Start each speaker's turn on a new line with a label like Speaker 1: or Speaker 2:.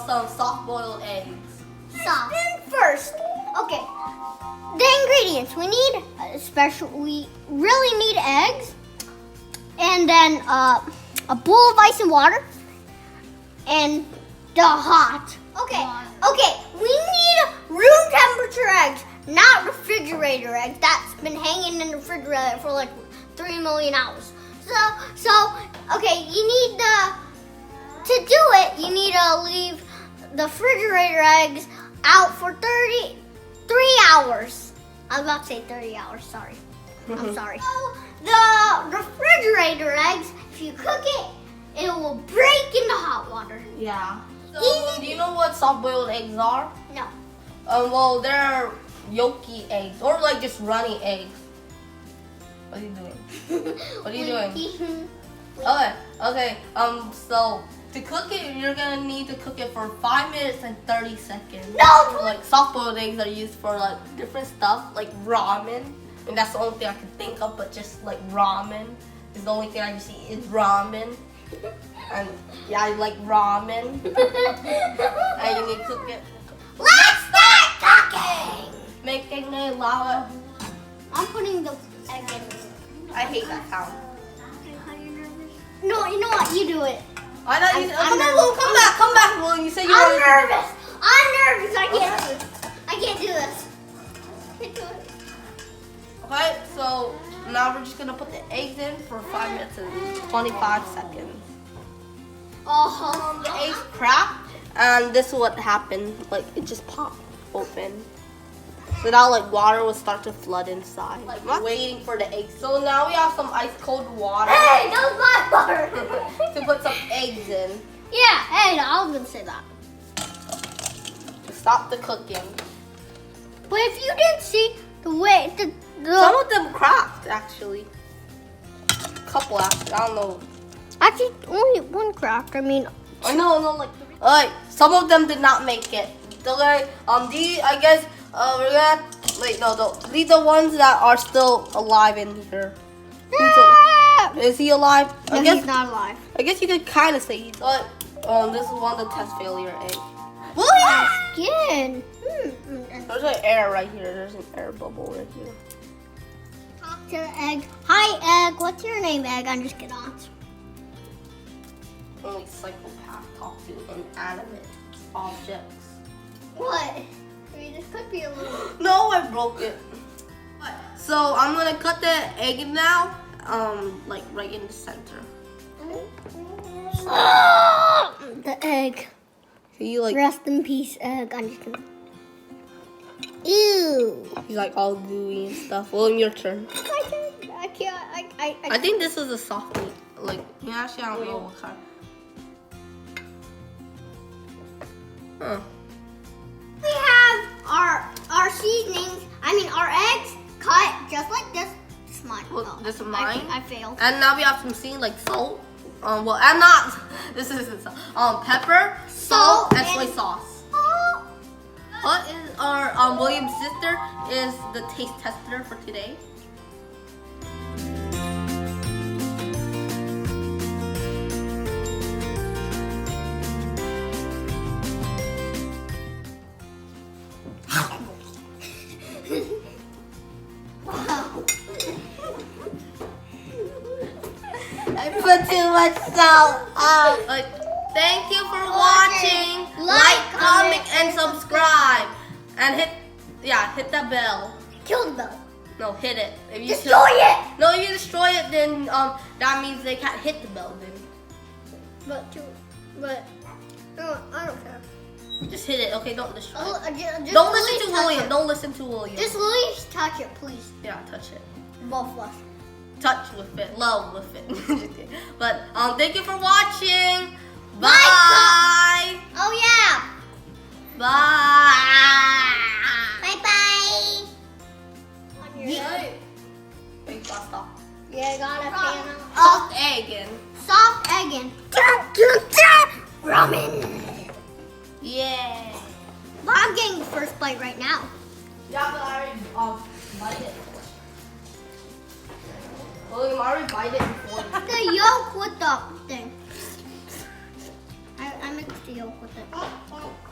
Speaker 1: some soft-boiled eggs.
Speaker 2: Soft. First, okay. The ingredients we need we really need eggs, and then a bowl of ice and water, and the hot. Okay. We need room temperature eggs, not refrigerator eggs. That's been hanging in the refrigerator for like 3 million hours. So okay, you need to do it. You need to leave the refrigerator eggs out for 33 hours. I was about to say 30 hours. Sorry. I'm sorry. So the refrigerator eggs, if you cook it, it will break into hot water.
Speaker 1: Yeah. So, do you know what soft-boiled eggs are?
Speaker 2: No.
Speaker 1: Well, they're yolky eggs, or like just runny eggs. What are you doing? What are you doing? Okay. So to cook it, you're gonna need to cook it for 5 minutes and 30 seconds.
Speaker 2: No.
Speaker 1: Like soft-boiled eggs are used for like different stuff, like ramen, and that's the only thing I can think of. But just like ramen is the only thing I can see is ramen. And yeah, I like ramen. And you need to cook it.
Speaker 2: Let's start cooking.
Speaker 1: Making a lava.
Speaker 2: I'm putting the egg in.
Speaker 1: I hate that sound.
Speaker 2: No, you know what? You do it.
Speaker 1: I thought you.
Speaker 2: I'm
Speaker 1: Come back, Will. You said you
Speaker 2: I'm
Speaker 1: were
Speaker 2: nervous. I can't do this.
Speaker 1: Okay, so now we're just gonna put the eggs in for 5 minutes and 25 seconds. The eggs cracked, and this is what happened. Like it just popped open. So now like water will start to flood inside. Like waiting for the eggs. So now we have some ice cold water.
Speaker 2: Hey, that was my part.
Speaker 1: To put some eggs in.
Speaker 2: Yeah, hey, I was gonna say that.
Speaker 1: To stop the cooking.
Speaker 2: But if you didn't see the way
Speaker 1: Some of them cracked actually. A couple actually. I don't know.
Speaker 2: Actually, only one cracked. I mean,
Speaker 1: No, like 3. Alright, some of them did not make it. Okay, these I guess we're gonna wait. No, these are ones that are still alive in here. Is he alive?
Speaker 2: No,
Speaker 1: I guess
Speaker 2: he's not alive.
Speaker 1: I guess you could kind of say he's. But this is one of the test failure egg.
Speaker 2: Skin.
Speaker 1: There's an air right here. There's an air bubble right here.
Speaker 2: Talk to the egg. Hi, egg. What's your name, egg? I'm just kidding.
Speaker 1: Only psychopath talk to inanimate objects.
Speaker 2: What? I mean, this could be a little.
Speaker 1: No, I broke it. So I'm gonna cut the egg now, like right in the center.
Speaker 2: The egg.
Speaker 1: So you like
Speaker 2: Rest in peace, egg. I'm just gonna. Ew.
Speaker 1: he's like all gooey and stuff. Well, your turn.
Speaker 2: I can't.
Speaker 1: I think this is a soft meat. Like, yeah, actually, I don't know what kind. Huh.
Speaker 2: We have our seasonings. I mean, our eggs cut just like this. This is mine.
Speaker 1: Well, this is mine.
Speaker 2: I failed.
Speaker 1: And now we have some seasoning like salt. Well, and not this is pepper, salt, and soy sauce. What is our William's sister is the taste tester for today. I put too much salt. Thank you for watching. Like, comment, and subscribe. And hit that bell.
Speaker 2: Kill the bell.
Speaker 1: No, hit it. If you
Speaker 2: Destroy it.
Speaker 1: No, if you destroy it, then that means they can't hit the bell. Then
Speaker 2: I don't care.
Speaker 1: just hit it. Okay, don't destroy it.
Speaker 2: Just
Speaker 1: Don't listen to
Speaker 2: touch
Speaker 1: William.
Speaker 2: it.
Speaker 1: Don't listen to William.
Speaker 2: Just Lily, touch it, please.
Speaker 1: Yeah, touch it.
Speaker 2: Both of us.
Speaker 1: Touch with it. Love with it. Just kidding. But thank you for watching. Bye.
Speaker 2: Bye. Oh yeah.
Speaker 1: Bye.
Speaker 2: Bye bye. On your
Speaker 1: Yeah. Wait, stop.
Speaker 2: Yeah, got a fan.
Speaker 1: Soft egg in.
Speaker 2: Soft egg in. Ramen.
Speaker 1: Yeah.
Speaker 2: Well, I'm getting the first bite right now.
Speaker 1: Yeah, but I already bite it. William, I already bite it before.
Speaker 2: The yolk with the thing. I'm the yolk with it.